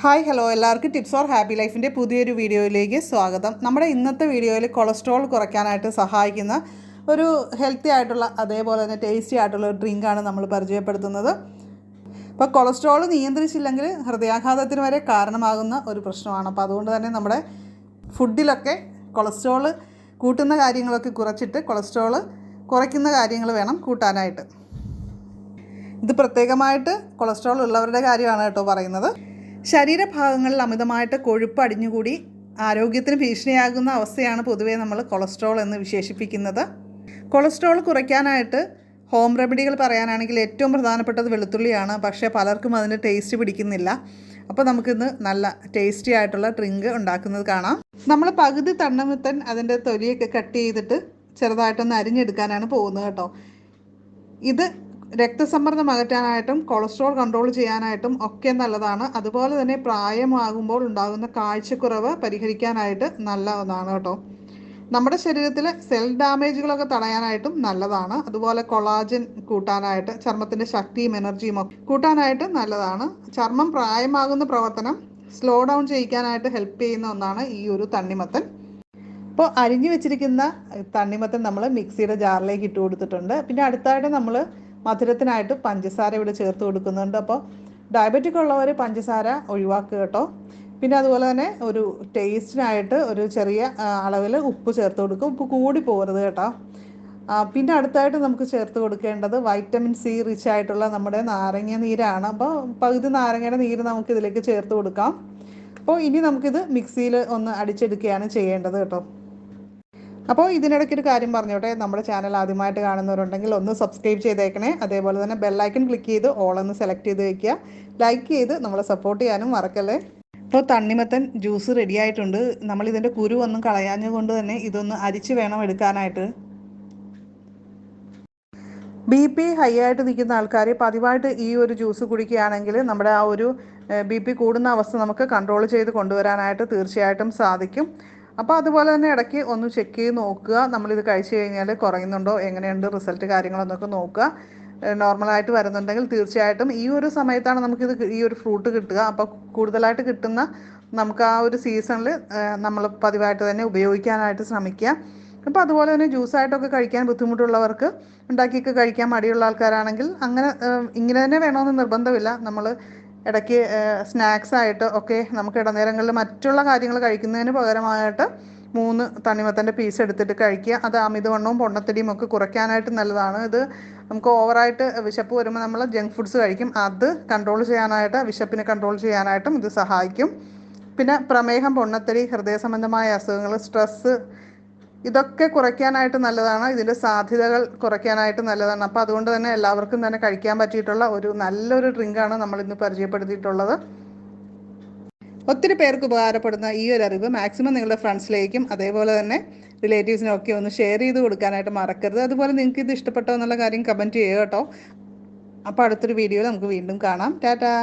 Hi hello എല്ലാവർക്കും tips or happy ലൈഫിൻ്റെ പുതിയൊരു വീഡിയോയിലേക്ക് സ്വാഗതം. നമ്മുടെ ഇന്നത്തെ വീഡിയോയിൽ കൊളസ്ട്രോൾ കുറയ്ക്കാനായിട്ട് സഹായിക്കുന്ന ഒരു ഹെൽത്തി ആയിട്ടുള്ള അതേപോലെ തന്നെ ടേസ്റ്റി ആയിട്ടുള്ള ഒരു ഡ്രിങ്കാണ് നമ്മൾ പരിചയപ്പെടുത്തുന്നത്. അപ്പോൾ കൊളസ്ട്രോൾ നിയന്ത്രിച്ചില്ലെങ്കിൽ ഹൃദയാഘാതത്തിന് വരെ കാരണമാകുന്ന ഒരു പ്രശ്നമാണ്. അപ്പോൾ അതുകൊണ്ട് തന്നെ നമ്മുടെ ഫുഡിലൊക്കെ കൊളസ്ട്രോൾ കൂട്ടുന്ന കാര്യങ്ങളൊക്കെ കുറച്ചിട്ട് കൊളസ്ട്രോൾ കുറയ്ക്കുന്ന കാര്യങ്ങൾ വേണം കൂട്ടാനായിട്ട്. ഇത് പ്രത്യേകമായിട്ട് കൊളസ്ട്രോൾ ഉള്ളവരുടെ കാര്യമാണ് കേട്ടോ പറയുന്നത്. ശരീരഭാഗങ്ങളിൽ അമിതമായിട്ട് കൊഴുപ്പ് അടിഞ്ഞുകൂടി ആരോഗ്യത്തിന് ഭീഷണിയാകുന്ന അവസ്ഥയാണ് പൊതുവേ നമ്മൾ കൊളസ്ട്രോൾ എന്ന് വിശേഷിപ്പിക്കുന്നത്. കൊളസ്ട്രോൾ കുറയ്ക്കാനായിട്ട് ഹോം റെമഡികൾ പറയാനാണെങ്കിൽ ഏറ്റവും പ്രധാനപ്പെട്ടത് വെളുത്തുള്ളിയാണ്. പക്ഷേ പലർക്കും അതിൻ്റെ ടേസ്റ്റ് പിടിക്കുന്നില്ല. അപ്പോൾ നമുക്കിന്ന് നല്ല ടേസ്റ്റി ആയിട്ടുള്ള ഡ്രിങ്ക് ഉണ്ടാക്കുന്നത് കാണാം. നമ്മൾ പകുതി തണ്ണിമത്തൻ അതിൻ്റെ തൊലിയൊക്കെ കട്ട് ചെയ്തിട്ട് ചെറുതായിട്ടൊന്ന് അരിഞ്ഞെടുക്കാനാണ് പോകുന്നത് കേട്ടോ. ഇത് രക്തസമ്മർദ്ദം അകറ്റാനായിട്ടും കൊളസ്ട്രോൾ കൺട്രോൾ ചെയ്യാനായിട്ടും ഒക്കെ നല്ലതാണ്. അതുപോലെ തന്നെ പ്രായമാകുമ്പോൾ ഉണ്ടാകുന്ന കാഴ്ചക്കുറവ് പരിഹരിക്കാനായിട്ട് നല്ലതാണ് കേട്ടോ. നമ്മുടെ ശരീരത്തിലെ സെൽ ഡാമേജുകളൊക്കെ തടയാനായിട്ടും നല്ലതാണ്. അതുപോലെ കൊളാജൻ കൂട്ടാനായിട്ട്, ചർമ്മത്തിൻ്റെ ശക്തിയും എനർജിയും ഒക്കെ കൂട്ടാനായിട്ട് നല്ലതാണ്. ചർമ്മം പ്രായമാകുന്ന പ്രവർത്തനം സ്ലോ ഡൗൺ ചെയ്യിക്കാനായിട്ട് ഹെൽപ്പ് ചെയ്യുന്ന ഒന്നാണ് ഈ ഒരു തണ്ണിമത്തൻ. അപ്പോൾ അരിഞ്ഞു വെച്ചിരിക്കുന്ന തണ്ണിമത്തൻ നമ്മൾ മിക്സിയുടെ ജാറിലേക്ക് ഇട്ട് കൊടുത്തിട്ടുണ്ട്. പിന്നെ അടുത്തായിട്ട് നമ്മൾ മധുരത്തിനായിട്ട് പഞ്ചസാര ഇവിടെ ചേർത്ത് കൊടുക്കുന്നുണ്ട്. അപ്പോൾ ഡയബറ്റിക് ഉള്ളവർ പഞ്ചസാര ഒഴിവാക്കുക കേട്ടോ. പിന്നെ അതുപോലെ തന്നെ ഒരു ടേസ്റ്റിനായിട്ട് ഒരു ചെറിയ അളവിൽ ഉപ്പ് ചേർത്ത് കൊടുക്കും. ഉപ്പ് കൂടി പോകരുത് കേട്ടോ. പിന്നെ അടുത്തായിട്ട് നമുക്ക് ചേർത്ത് കൊടുക്കേണ്ടത് വൈറ്റമിൻ സി റിച്ച് ആയിട്ടുള്ള നമ്മുടെ നാരങ്ങ നീരാണ്. അപ്പോൾ പകുതി നാരങ്ങയുടെ നീര് നമുക്ക് ഇതിലേക്ക് ചേർത്ത് കൊടുക്കാം. അപ്പോൾ ഇനി നമുക്കിത് മിക്സിയിൽ ഒന്ന് അടിച്ചെടുക്കുകയാണ് ചെയ്യേണ്ടത് കേട്ടോ. അപ്പോൾ ഇതിനിടയ്ക്കൊരു കാര്യം പറഞ്ഞോട്ടെ, നമ്മുടെ ചാനൽ ആദ്യമായിട്ട് കാണുന്നവരുണ്ടെങ്കിൽ ഒന്ന് സബ്സ്ക്രൈബ് ചെയ്തേക്കണേ. അതേപോലെ തന്നെ ബെല്ലൈക്കൺ ക്ലിക്ക് ചെയ്ത് ഓൾ എന്ന് സെലക്ട് ചെയ്ത് വയ്ക്കുക. ലൈക്ക് ചെയ്ത് നമ്മളെ സപ്പോർട്ട് ചെയ്യാനും മറക്കല്ലേ. അപ്പോൾ തണ്ണിമത്തൻ ജ്യൂസ് റെഡി ആയിട്ടുണ്ട്. നമ്മളിതിൻ്റെ കുരു ഒന്നും കളയാഞ്ഞതുകൊണ്ട് തന്നെ ഇതൊന്ന് അരിച്ച് വേണം എടുക്കാനായിട്ട്. BP ഹൈ ആയിട്ട് നിൽക്കുന്ന ആൾക്കാർ പതിവായിട്ട് ഈ ഒരു ജ്യൂസ് കുടിക്കുകയാണെങ്കിൽ നമ്മുടെ ആ ഒരു BP കൂടുന്ന അവസ്ഥ നമുക്ക് കൺട്രോൾ ചെയ്ത് കൊണ്ടുവരാനായിട്ട് തീർച്ചയായിട്ടും സാധിക്കും. അപ്പോൾ അതുപോലെ തന്നെ ഇടയ്ക്ക് ഒന്ന് ചെക്ക് ചെയ്ത് നോക്കുക. നമ്മളിത് കഴിച്ചു കഴിഞ്ഞാൽ കുറയുന്നുണ്ടോ, എങ്ങനെയുണ്ട് റിസൾട്ട് കാര്യങ്ങളെന്നൊക്കെ നോക്കുക. നോർമലായിട്ട് വരുന്നുണ്ടെങ്കിൽ തീർച്ചയായിട്ടും ഈ ഒരു സമയത്താണ് നമുക്കിത് ഈ ഒരു ഫ്രൂട്ട് കിട്ടുക. അപ്പോൾ കൂടുതലായിട്ട് കിട്ടുന്ന നമുക്ക് ആ ഒരു സീസണിൽ നമ്മൾ പതിവായിട്ട് തന്നെ ഉപയോഗിക്കാനായിട്ട് ശ്രമിക്കുക. അപ്പോൾ അതുപോലെ തന്നെ ജ്യൂസായിട്ടൊക്കെ കഴിക്കാൻ ബുദ്ധിമുട്ടുള്ളവർക്ക്, ഉണ്ടാക്കിയൊക്കെ കഴിക്കാൻ മടിയുള്ള ആൾക്കാരാണെങ്കിൽ അങ്ങനെ ഇങ്ങനെ തന്നെ വേണമെന്ന് നിർബന്ധമില്ല. നമ്മൾ ഇടയ്ക്ക് സ്നാക്സായിട്ട് ഒക്കെ നമുക്ക് ഇടനേരങ്ങളിൽ മറ്റുള്ള കാര്യങ്ങൾ കഴിക്കുന്നതിന് പകരമായിട്ട് 3 തണ്ണിമത്തൻ്റെ പീസ് എടുത്തിട്ട് കഴിക്കുക. അത് അമിതവണ്ണവും പൊണ്ണത്തടിയും ഒക്കെ കുറയ്ക്കാനായിട്ട് നല്ലതാണ്. ഇത് നമുക്ക് ഓവറായിട്ട് വിശപ്പ് വരുമ്പോൾ നമ്മൾ ജങ്ക് ഫുഡ്സ് കഴിക്കും. അത് കൺട്രോൾ ചെയ്യാനായിട്ട്, വിശപ്പിനെ കൺട്രോൾ ചെയ്യാനായിട്ടും ഇത് സഹായിക്കും. പിന്നെ പ്രമേഹം, പൊണ്ണത്തടി, ഹൃദയ സംബന്ധമായ അസുഖങ്ങൾ, സ്ട്രെസ്സ് ഇതൊക്കെ കുറയ്ക്കാനായിട്ട് നല്ലതാണ്. ഇതിൻ്റെ സാധ്യതകൾ കുറയ്ക്കാനായിട്ട് നല്ലതാണ്. അപ്പോൾ അതുകൊണ്ട് തന്നെ എല്ലാവർക്കും തന്നെ കഴിക്കാൻ പറ്റിയിട്ടുള്ള ഒരു നല്ലൊരു ഡ്രിങ്കാണ് നമ്മളിന്ന് പരിചയപ്പെടുത്തിയിട്ടുള്ളത്. ഒത്തിരി പേർക്ക് ഉപകാരപ്പെടുന്ന ഈ ഒരു അറിവ് മാക്സിമം നിങ്ങളുടെ ഫ്രണ്ട്സിലേക്കും അതേപോലെ തന്നെ റിലേറ്റീവ്സിനും ഒക്കെ ഒന്ന് ഷെയർ ചെയ്ത് കൊടുക്കാനായിട്ട് മറക്കരുത്. അതുപോലെ നിങ്ങൾക്ക് ഇത് ഇഷ്ടപ്പെട്ടോ എന്നുള്ള കാര്യം കമൻറ്റ് ചെയ്യുക കേട്ടോ. അപ്പോൾ അടുത്തൊരു വീഡിയോയിൽ നമുക്ക് വീണ്ടും കാണാം. ടാറ്റാ.